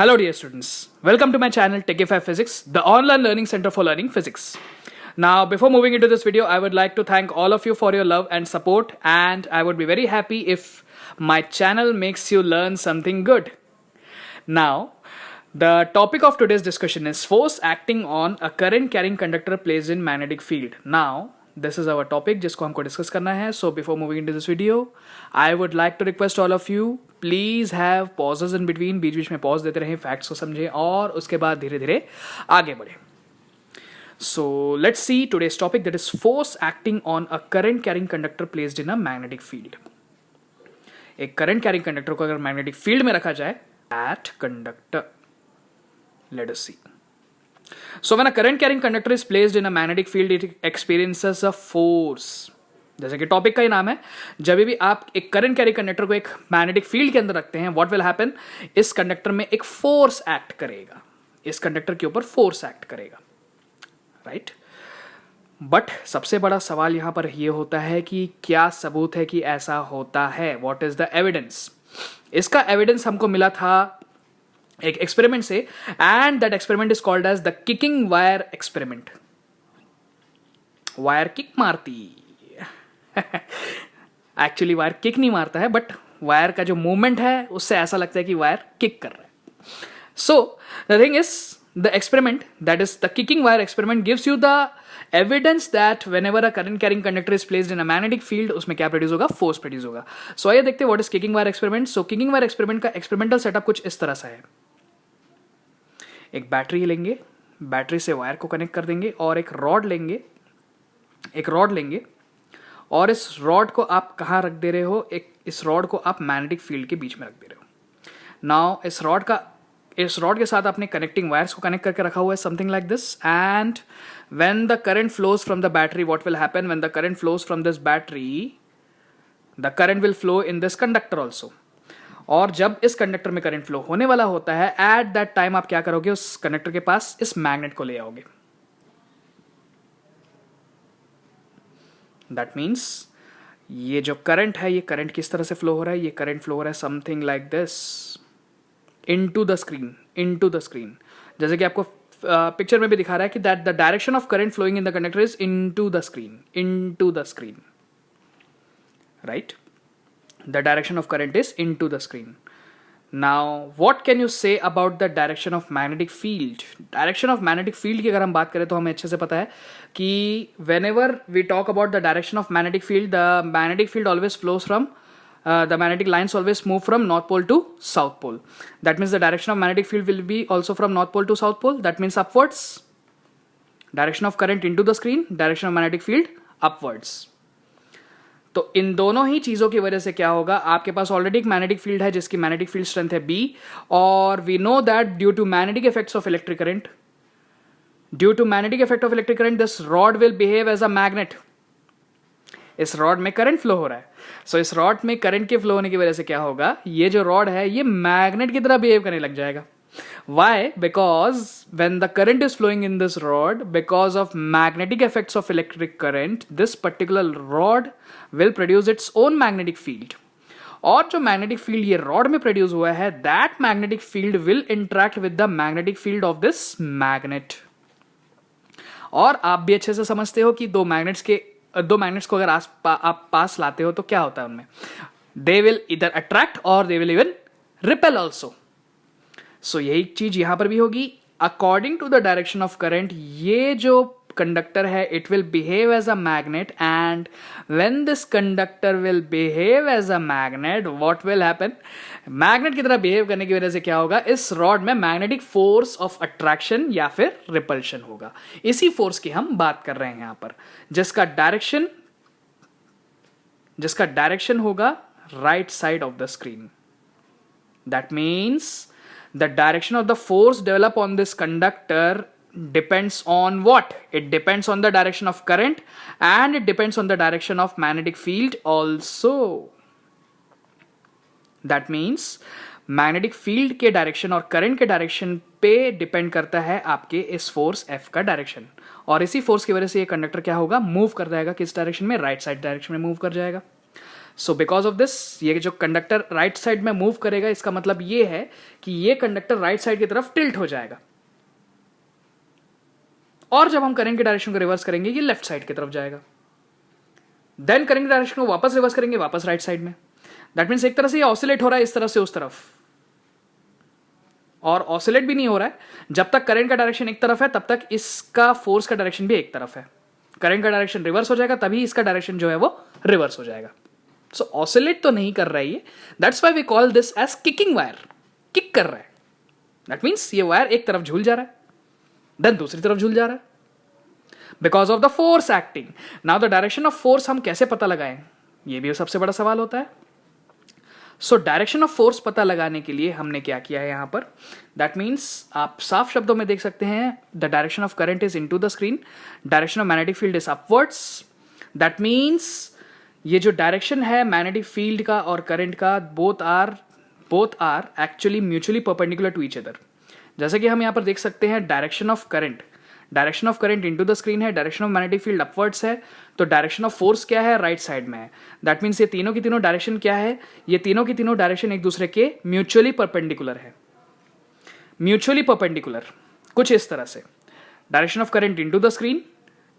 Hello dear students, welcome to my channel Techify Physics, the online learning center for learning physics. Now before moving into this video, I would like to thank all of you for your love and support, and I would be very happy if my channel makes you learn something good. Now the topic of today's discussion is force acting on a current carrying conductor placed in magnetic field. Now this is our topic जिसको हमको discuss करना है. So before moving into this video, I would like to request all of you, please have pauses in between. बीच बीच में pause देते रहें, facts को समझें और उसके बाद धीरे धीरे आगे बढ़ें. So let's see today's topic, that is force acting on a current carrying conductor placed in a magnetic field. एक current carrying conductor को अगर magnetic field में रखा जाए, that conductor, let us see. So when a current carrying conductor is placed in a magnetic field, it experiences a force. जैसे कि topic का ही नाम है, जब भी आप एक करंट कैरी कंडक्टर को एक मैग्नेटिक फील्ड के अंदर रखते हैं, व्हाट विल हैपन, इस कंडक्टर में एक फोर्स एक्ट करेगा, इस कंडक्टर के ऊपर फोर्स एक्ट करेगा, राइट. बट सबसे बड़ा सवाल यहां पर यह होता है कि क्या सबूत है कि ऐसा होता है, व्हाट इज द एविडेंस. इसका एविडेंस हमको मिला था एक एक्सपेरिमेंट से, and that experiment is called as the kicking wire experiment. Wire kick मारती, एक्चुअली वायर किक नहीं मारता है, बट वायर का जो मूवमेंट है उससे ऐसा लगता है कि वायर किक कर रहा है. So the thing is, the experiment, that is the kicking wire experiment, gives you the evidence that whenever a current carrying conductor is placed in a magnetic field, उसमें क्या प्रोड्यूस होगा, force produce होगा. सो आइए देखते हैं what is kicking wire experiment. So kicking wire experiment का experimental setup कुछ इस तरह से है. एक बैटरी लेंगे, बैटरी से वायर को कनेक्ट कर देंगे और एक रॉड लेंगे और इस रॉड को आप कहाँ रख दे रहे हो, इस रॉड को आप मैग्नेटिक फील्ड के बीच में रख दे रहे हो. नाउ इस रॉड के साथ आपने कनेक्टिंग वायर्स को कनेक्ट करके रखा हुआ है, something like this. And when the current flows from the battery, what will happen, when the current flows from this battery, the current will flow in this conductor also. और जब इस conductor में current flow होने वाला होता है, at that time आप क्या करोगे, उस कंडक्टर के पास इस मैग्नेट को ले आओगे. दैट मीन्स ये जो करंट है, ये करंट किस तरह से फ्लो हो रहा है, ये करंट फ्लो हो रहा है something like this, into the screen. जैसे कि आपको पिक्चर में भी दिखा रहा है कि that the direction of current flowing in the conductor is into the screen, right. The direction of current is into the screen. Now, what can you say about the direction of magnetic field? Direction of magnetic field की अगर हम बात करें तो हमें अच्छे से पता है कि whenever we talk about the direction of magnetic field, the magnetic field always flows from the magnetic lines always move from north pole to south pole. That means the direction of magnetic field will be also from north pole to south pole. That means upwards. Direction of current into the screen, direction of magnetic field upwards. तो इन दोनों ही चीज़ों की वजह से क्या होगा, आपके पास ऑलरेडी एक मैग्नेटिक फील्ड है जिसकी मैग्नेटिक फील्ड स्ट्रेंथ है B, और we know that due to magnetic effects of electric current, this rod will behave as a magnet. इस रॉड में करंट फ्लो हो रहा है, सो इस रॉड में करंट के फ्लो होने की वजह से क्या होगा, ये जो रॉड है ये मैग्नेट की तरह बिहेव करने लग जाएगा. Why? Because when the current is flowing in this rod, because of magnetic effects of electric current, this particular rod will produce its own magnetic field. और जो magnetic field ये rod में produce हुआ है, that magnetic field will interact with the magnetic field of this magnet. और आप भी अच्छे से समझते हो कि दो मैग्नेट्स को अगर आप पास लाते हो तो क्या होता है उनमें, they will either attract or they will even repel also. सो यही चीज यहां पर भी होगी. According to the direction of current, ये जो कंडक्टर है it will behave as a magnet, and when this conductor will behave as a magnet, what will happen, magnet की तरह बिहेव करने की वजह से क्या होगा, इस रॉड में मैग्नेटिक फोर्स ऑफ अट्रैक्शन या फिर रिपल्शन होगा. इसी फोर्स की हम बात कर रहे हैं यहां पर, जिसका डायरेक्शन होगा right side of the screen. That means the direction of the force developed on this conductor depends on what? It depends on the direction of current, and it depends on the direction of magnetic field also. That means magnetic field के direction और current के direction पे depend करता है आपके इस force F का direction, और इसी force की वजह से ये conductor क्या होगा, move कर जाएगा किस direction में, right side direction में move कर जाएगा. सो बिकॉज ऑफ दिस ये जो कंडक्टर राइट साइड में मूव करेगा, इसका मतलब ये है कि ये कंडक्टर राइट साइड की तरफ टिल्ट हो जाएगा, और जब हम करंट की डायरेक्शन को रिवर्स करेंगे ये लेफ्ट साइड की तरफ जाएगा। देन करंट की डायरेक्शन को वापस रिवर्स करेंगे, वापस राइट साइड में। दैट मीन्स एक तरह से ये ऑसिलेट हो रहा है इस तरफ से उस तरफ, और ऑसिलेट भी नहीं हो रहा है। जब तक करंट का डायरेक्शन एक तरफ है तब तक इसका फोर्स का डायरेक्शन भी एक तरफ है। करंट का डायरेक्शन रिवर्स हो जाएगा तभी इसका डायरेक्शन जो है वो रिवर्स हो जाएगा। सो ऑसिलेट तो नहीं कर रहा है ये, that's why we call this as kicking wire. Kick कर रहा है, दैट मीन्स ये वायर एक तरफ झूल जा रहा है, देन दूसरी तरफ झूल जा रहा है, because of the force acting. Now the direction of force हम कैसे पता लगाएं, ये भी सबसे बड़ा सवाल होता है। सो डायरेक्शन ऑफ फोर्स पता लगाने के लिए हमने क्या किया है यहां पर, दैट मीन्स आप साफ शब्दों में देख सकते हैं, the direction of current is into the screen, direction of magnetic field is upwards. That means ये जो डायरेक्शन है मैग्नेटिक फील्ड का और करंट का, both are actually mutually perpendicular to each other. जैसे कि हम यहां पर देख सकते हैं, direction of current into the screen है, direction of magnetic field upwards है, तो डायरेक्शन ऑफ फोर्स क्या है, राइट साइड में है। दैट मीन्स ये तीनों की तीनों डायरेक्शन क्या है, ये तीनों की तीनों डायरेक्शन एक दूसरे के म्यूचुअली परपेंडिकुलर है। म्यूचुअली परपेंडिकुलर कुछ इस तरह से, direction of current into the screen,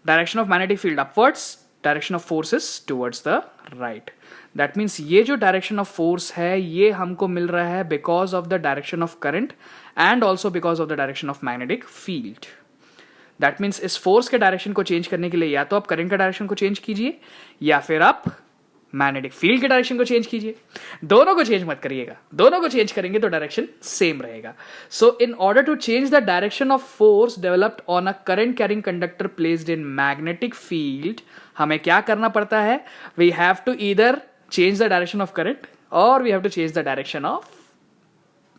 direction of magnetic field upwards, direction of force is towards the right. That means ये जो डायरेक्शन ऑफ फोर्स है ये हमको मिल रहा है because of the direction of current and also because of the direction of magnetic field. That means इस force के direction को चेंज करने के लिए या तो आप करंट का डायरेक्शन को चेंज कीजिए या फिर आप मैग्नेटिक फील्ड के डायरेक्शन को चेंज कीजिए। दोनों को चेंज मत करिएगा, दोनों को चेंज करेंगे तो डायरेक्शन सेम रहेगा। So in order to change the direction of force developed on a current carrying conductor placed in magnetic field, हमें क्या करना पड़ता है, we have to either change the direction of current or we have to change the direction of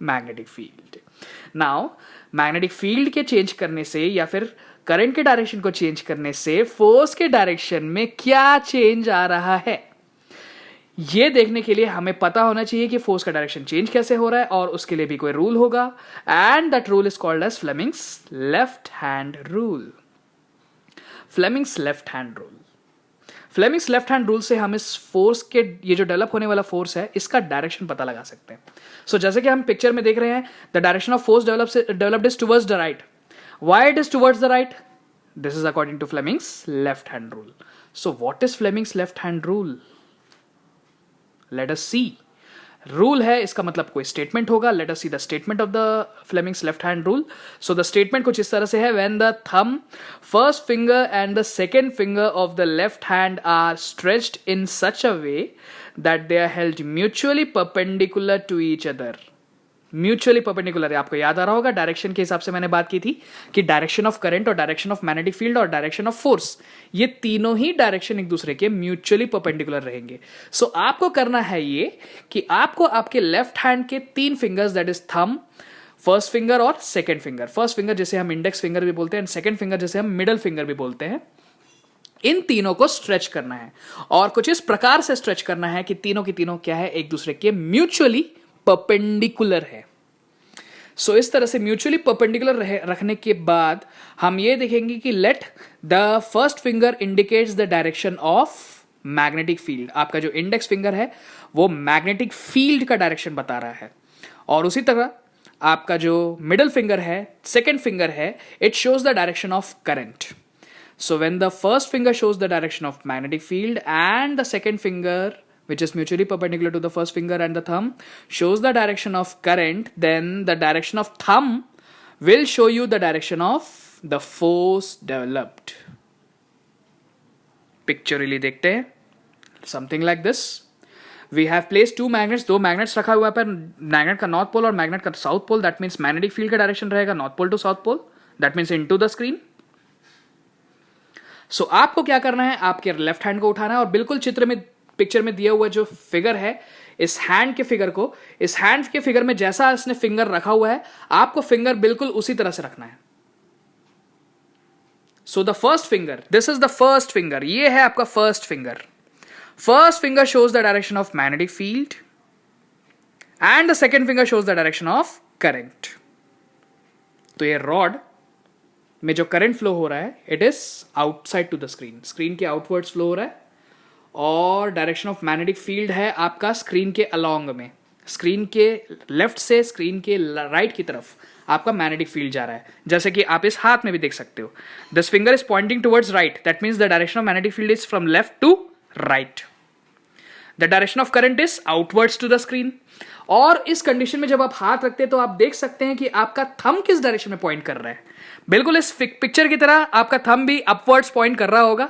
magnetic field. Now magnetic field के change करने से या फिर करंट के डायरेक्शन को चेंज करने से फोर्स के डायरेक्शन में क्या चेंज आ रहा है, ये देखने के लिए हमें पता होना चाहिए कि फोर्स का डायरेक्शन चेंज कैसे हो रहा है, और उसके लिए भी कोई रूल होगा, and that rule is called as Fleming's left hand rule. Fleming's left hand rule, Fleming's left hand rule से हम इस फोर्स के, ये जो डेवलप होने वाला फोर्स है, इसका डायरेक्शन पता लगा सकते हैं। सो जैसे कि हम पिक्चर में देख रहे हैं, the direction of force developed is towards the right. Why it is towards the right, this is according to Fleming's left hand rule. So what is Fleming's left hand rule, let us see. Rule है, इसका मतलब कोई statement होगा। Let us see the statement of the Fleming's left hand rule. So the statement कुछ इस तरह से है, when the thumb, first finger and the second finger of the left hand are stretched in such a way that they are held mutually perpendicular to each other. Mutually perpendicular है, आपको याद आ रहा होगा डायरेक्शन के हिसाब से मैंने बात की थी कि डायरेक्शन ऑफ करंट और डायरेक्शन ऑफ मैग्नेटिक फील्ड और डायरेक्शन ऑफ फोर्स, ये तीनों ही डायरेक्शन एक दूसरे के म्यूचुअली परपेंडिकुलर रहेंगे। सो आपको करना है ये कि आपको आपके लेफ्ट हैंड के तीन fingers, that is thumb, first finger और सेकेंड फिंगर, फर्स्ट फिंगर जिसे हम इंडेक्स फिंगर भी बोलते हैं, सेकेंड फिंगर जिसे हम मिडल फिंगर भी बोलते हैं, इन तीनों को स्ट्रेच करना है, और कुछ इस प्रकार से स्ट्रेच करना है कि तीनों की तीनों क्या है, एक दूसरे के म्यूचुअली परपेंडिकुलर है। सो इस तरह से म्यूचुअली परपेंडिकुलर रखने के बाद हम ये देखेंगे कि let the first finger indicates the direction of magnetic field. आपका जो इंडेक्स फिंगर है वो मैग्नेटिक फील्ड का डायरेक्शन बता रहा है, और उसी तरह आपका जो मिडल फिंगर है, सेकेंड फिंगर है, it shows the direction of current. So when the first finger shows the direction of magnetic field and the second finger, which is mutually perpendicular to the first finger and the thumb, shows the direction of current, then the direction of thumb will show you the direction of the force developed. Pictorially देखते हैं, something like this. We have placed two magnets, दो magnets रखा हुआ है पर magnet का north pole और magnet का south pole, that means magnetic field का direction रहेगा north pole to south pole, that means into the screen. So आपको क्या करना है, आपके लेफ्ट हैंड को उठाना है और बिल्कुल चित्र में, पिक्चर में दिया हुआ जो फिगर है, इस हैंड के फिगर को, इस हैंड के फिगर में जैसा इसने फिंगर रखा हुआ है, आपको फिंगर बिल्कुल उसी तरह से रखना है। So the first finger, this is the first finger, ये है आपका first finger. First finger shows the direction of magnetic field and the second finger shows the direction of current. तो ये रॉड में जो करंट फ्लो हो रहा है, it is outside to the screen, screen के आउटवर्ड्स फ्लो हो रहा है, और डायरेक्शन ऑफ मैग्नेटिक फील्ड है आपका स्क्रीन के अलोंग में, स्क्रीन के लेफ्ट से स्क्रीन के राइट की तरफ आपका मैग्नेटिक फील्ड जा रहा है, जैसे कि आप इस हाथ में भी देख सकते हो. This finger is pointing towards right, that means the direction of magnetic field is from left to right. The direction of current is outwards to the screen. और इस कंडीशन में जब आप हाथ रखते हैं तो आप देख सकते हैं कि आपका थंब किस डायरेक्शन में पॉइंट कर रहा है. बिल्कुल इस पिक्चर की तरह आपका थंब भी अपवर्ड्स पॉइंट कर रहा होगा.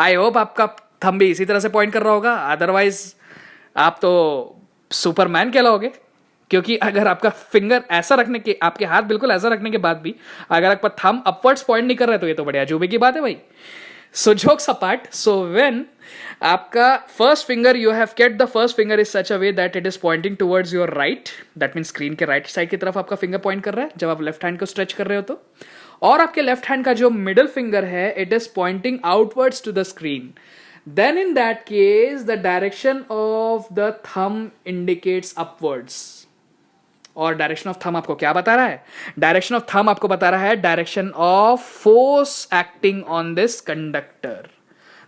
आई होप आपका थंब भी इसी तरह से पॉइंट कर रहा होगा, अदरवाइज आप तो सुपरमैन कहलाओगे. क्योंकि अगर आपका फिंगर ऐसा रखने के, आपके हाथ बिल्कुल ऐसा रखने के बाद भी अगर आपका थंब अपवर्ड्स पॉइंट नहीं कर रहा है तो ये तो बड़े अजूबे की बात है भाई. So jokes apart, so when आपका first finger, you have kept the first finger is such a way that it is pointing towards your right, that means screen के right side की तरफ आपका finger point कर रहा है जब आप left hand को stretch कर रहे हो तो. और आपके left hand का जो middle finger है it is pointing outwards to the screen. Then in that case the direction of the thumb indicates upwards. और डायरेक्शन ऑफ थंब आपको क्या बता रहा है? डायरेक्शन ऑफ थंब आपको बता रहा है direction of force acting on this conductor.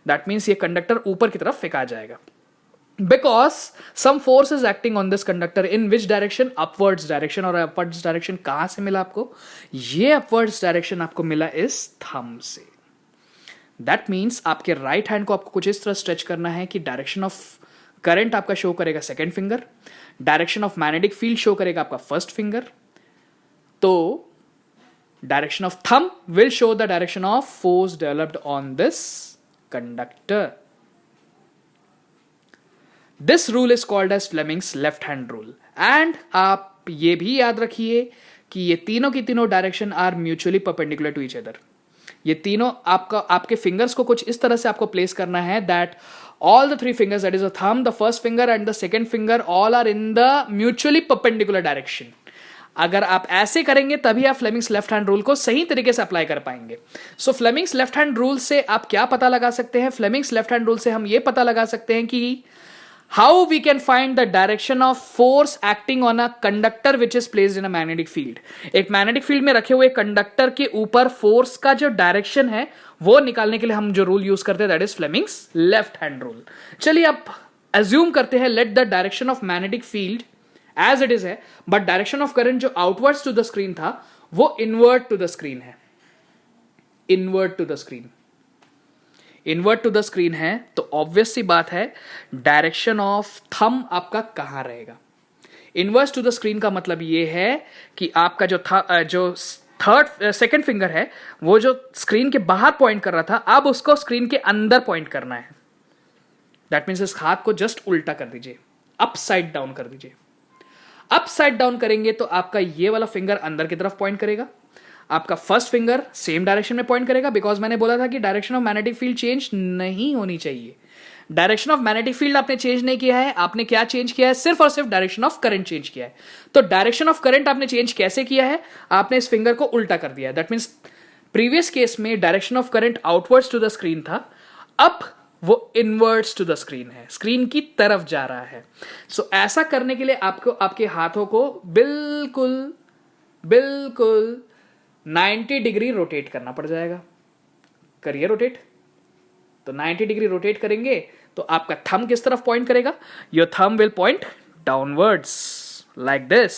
That means ये कंडक्टर ऊपर की तरफ फेंका जाएगा. Because some force is acting on this conductor. In which direction? Upwards direction. और अपवर्ड्स डायरेक्शन कहां से मिला आपको? ये अपवर्ड्स डायरेक्शन आपको मिला इस थंब से. दैट मीन्स आपके राइट हैंड को आपको कुछ इस तरह स्ट्रेच करना है कि डायरेक्शन ऑफ करंट आपका शो करेगा second finger, direction of magnetic field show करेगा आपका फर्स्ट फिंगर. तो direction of thumb will show the direction of force developed on this conductor. This rule is called as Fleming's left hand rule. And आप ये भी याद रखिए कि ये तीनों की तीनों direction are mutually perpendicular to each other. ये तीनों आपके फिंगर्स को कुछ इस तरह से आपको प्लेस करना है that all the three fingers, that is the thumb, the first finger and the second finger, all are in the mutually perpendicular direction. अगर आप ऐसे करेंगे तभी आप फ्लेमिंग्स लेफ्ट हैंड रूल को सही तरीके से अप्लाई कर पाएंगे. सो फ्लेमिंग्स लेफ्ट हैंड रूल से आप क्या पता लगा सकते हैं? फ्लेमिंग्स लेफ्ट हैंड रूल से हम ये पता लगा सकते हैं कि how we can find the direction of force acting on a conductor which is placed in a magnetic field. एक मैग्नेटिक फील्ड में रखे हुए कंडक्टर के ऊपर फोर्स का जो डायरेक्शन है वो निकालने के लिए हम जो रूल यूज करते हैं that is Fleming's left hand rule. चलिए आप अज्यूम करते हैं let the direction of magnetic field as it is है, बट डायरेक्शन ऑफ करंट जो आउटवर्ड्स टू द स्क्रीन था वो इनवर्ट टू द स्क्रीन है. Invert to the screen, invert to the screen है तो ऑब्वियस सी बात है डायरेक्शन ऑफ थंब आपका कहां रहेगा? इनवर्स टू द स्क्रीन का मतलब ये है कि आपका जो सेकंड फिंगर है वो जो स्क्रीन के बाहर पॉइंट कर रहा था अब उसको स्क्रीन के अंदर पॉइंट करना है. दैट मीन्स इस हाथ को जस्ट उल्टा कर दीजिए, अपसाइड डाउन कर दीजिए. अपसाइड डाउन करेंगे तो आपका ये वाला फिंगर अंदर की तरफ पॉइंट करेगा, आपका फर्स्ट फिंगर सेम डायरेक्शन में पॉइंट करेगा. बिकॉज मैंने बोला था कि direction of magnetic field change नहीं होनी चाहिए. डायरेक्शन ऑफ मैग्नेटिक फील्ड आपने चेंज नहीं किया है, आपने क्या चेंज किया है? सिर्फ और सिर्फ डायरेक्शन ऑफ करंट चेंज किया है. तो डायरेक्शन ऑफ करंट आपने चेंज कैसे किया है? आपने इस फिंगर को उल्टा कर दिया है. दैट मीन्स प्रीवियस केस में direction of current outwards to the screen था, अब वो इनवर्ड्स टू द स्क्रीन है, स्क्रीन की तरफ जा रहा है. सो ऐसा करने के लिए आपको आपके हाथों को बिल्कुल बिल्कुल 90 डिग्री रोटेट करना पड़ जाएगा. करिए रोटेट. तो 90 डिग्री रोटेट करेंगे तो आपका थंब किस तरफ पॉइंट करेगा? Your thumb will point downwards like this.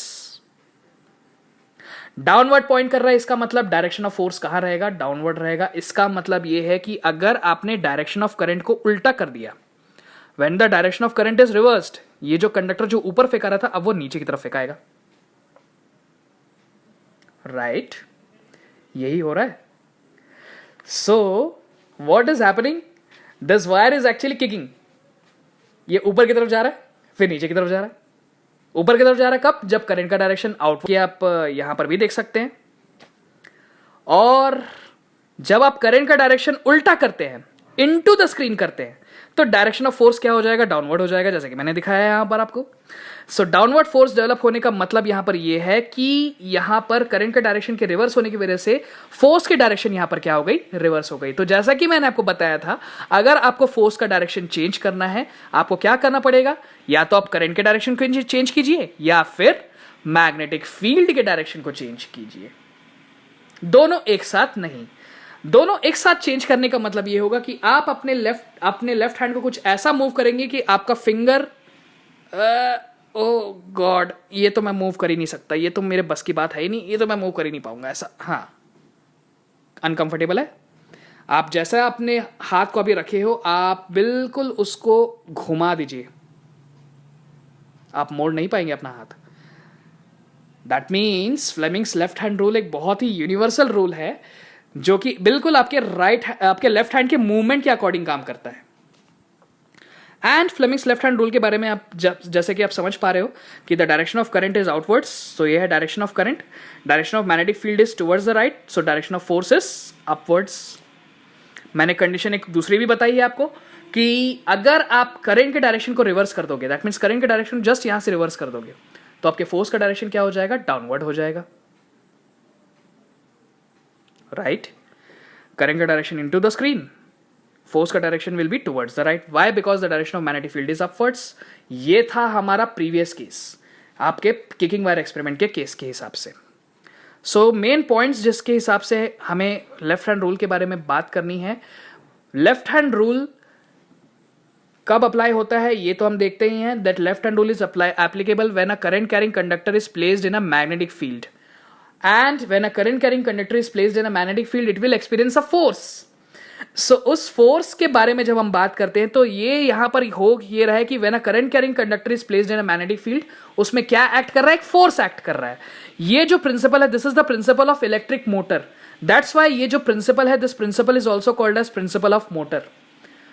Downward point कर रहा है, इसका मतलब डायरेक्शन ऑफ फोर्स कहां रहेगा? डाउनवर्ड रहेगा. इसका मतलब यह है कि अगर आपने डायरेक्शन ऑफ करंट को उल्टा कर दिया, when the direction of current is reversed, ये जो कंडक्टर जो ऊपर फेंका रहा था अब वो नीचे की तरफ फेंकाएगा. राइट, यही हो रहा है. सो what is happening? This wire is actually kicking. ये ऊपर की तरफ जा रहा है, फिर नीचे की तरफ जा रहा है. ऊपर की तरफ जा रहा है कब? जब करंट का डायरेक्शन आउट किया. आप यहां पर भी देख सकते हैं. और जब आप करंट का डायरेक्शन उल्टा करते हैं, इनटू द स्क्रीन करते हैं, तो डायरेक्शन ऑफ फोर्स क्या हो जाएगा? डाउनवर्ड हो जाएगा, जैसे कि मैंने दिखाया है यहां पर आपको. सो डाउनवर्ड फोर्स डेवलप होने का मतलब यहां पर यह है कि यहां पर करंट के डायरेक्शन के रिवर्स होने की वजह से फोर्स की डायरेक्शन यहां पर क्या हो गई? रिवर्स हो गई. तो जैसा कि मैंने आपको बताया था, अगर आपको फोर्स का डायरेक्शन चेंज करना है, आपको क्या करना पड़ेगा? या तो आप करंट के डायरेक्शन को चेंज कीजिए या फिर मैग्नेटिक फील्ड के डायरेक्शन को चेंज कीजिए. दोनों एक साथ नहीं. दोनों एक साथ चेंज करने का मतलब ये होगा कि आप अपने लेफ्ट हैंड को कुछ ऐसा मूव करेंगे कि आपका फिंगर, ओ गॉड, ये तो मैं मूव कर ही नहीं सकता, ये तो मेरे बस की बात है ही नहीं, ये तो मैं मूव कर ही नहीं पाऊंगा ऐसा, हाँ अनकंफर्टेबल है। आप जैसा अपने हाथ को अभी रखे हो, आप बिल्कुल उसको घुमा दीजिए, आप मोड़ नहीं पाएंगे अपना हाथ। That means Fleming's left hand rule एक बहुत ही यूनिवर्सल रूल है जो कि बिल्कुल आपके लेफ्ट हैंड के मूवमेंट के अकॉर्डिंग काम करता है। And Fleming's left hand rule के बारे में आप जैसे कि आप समझ पा रहे हो कि the direction of current is outwards, so ये है direction of current. Direction of magnetic field is towards the right, so direction of force is upwards. मैंने कंडीशन एक दूसरी भी बताई है आपको कि अगर आप करंट के डायरेक्शन को रिवर्स कर दोगे, दैट मीन्स करंट के डायरेक्शन जस्ट यहां से रिवर्स कर दोगे, तो आपके फोर्स का डायरेक्शन क्या हो जाएगा, डाउनवर्ड हो जाएगा, राइट। करंट का direction into the screen, force का direction will be towards the right. Why? Because the direction of magnetic field is upwards. ये था हमारा प्रीवियस केस, आपके किकिंग वायर एक्सपेरिमेंट के केस के हिसाब से। सो मेन पॉइंट्स जिसके हिसाब से हमें लेफ्ट हैंड रूल के बारे में बात करनी है, लेफ्ट हैंड रूल कब अप्लाई होता है ये तो हम देखते ही हैं, that left hand rule is applicable when a current carrying conductor is placed in a magnetic field, and when a current carrying conductor is placed in a magnetic field it will experience a force. So उस force के बारे में जब हम बात करते हैं तो ये यहां पर ये रहा है कि when a current carrying conductor is placed in a magnetic field, उसमें क्या एक्ट कर रहा है, एक फोर्स एक्ट कर रहा है। ये जो प्रिंसिपल है, this is the principle of electric motor, that's why ये जो प्रिंसिपल है, this principle is also called as principle of motor.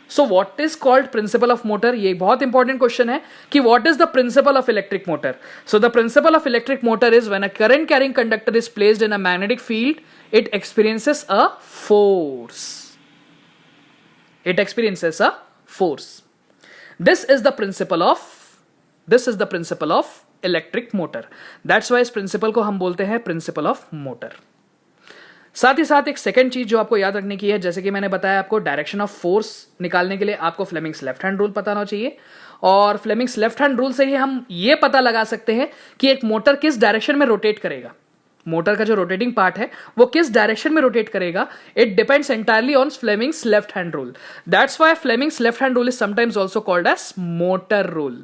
So what is called principle of motor, ये बहुत इंपॉर्टेंट क्वेश्चन है कि what is the principle of electric motor. So the principle of electric motor is when a current carrying conductor is placed in a magnetic field, it experiences a force, it experiences a force. This is the principle of electric motor. That's why इस principle को हम बोलते हैं principle of motor. साथ ही साथ एक second चीज जो आपको याद रखने की है, जैसे कि मैंने बताया आपको, डायरेक्शन ऑफ फोर्स निकालने के लिए आपको फ्लेमिंग्स लेफ्ट हैंड रूल पता होना चाहिए, और फ्लेमिंग्स लेफ्ट हैंड रूल से ही हम ये पता लगा सकते हैं कि एक मोटर किस डायरेक्शन में रोटेट करेगा, मोटर का जो रोटेटिंग पार्ट है वो किस डायरेक्शन में रोटेट करेगा। It depends entirely on Fleming's left hand rule, that's why Fleming's left hand rule is sometimes also called as motor rule.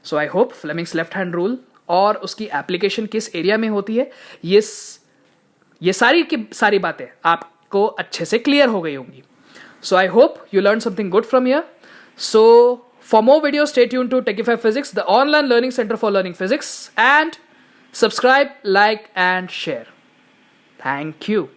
So I hope Fleming's left hand rule और उसकी application किस area में होती है, ये सारी की सारी बातें आपको अच्छे से क्लियर हो गई होंगी। So I hope you learn something good from here. So for more videos stay tuned to Techify Physics, the online learning center for learning physics, and subscribe, like and share. Thank you.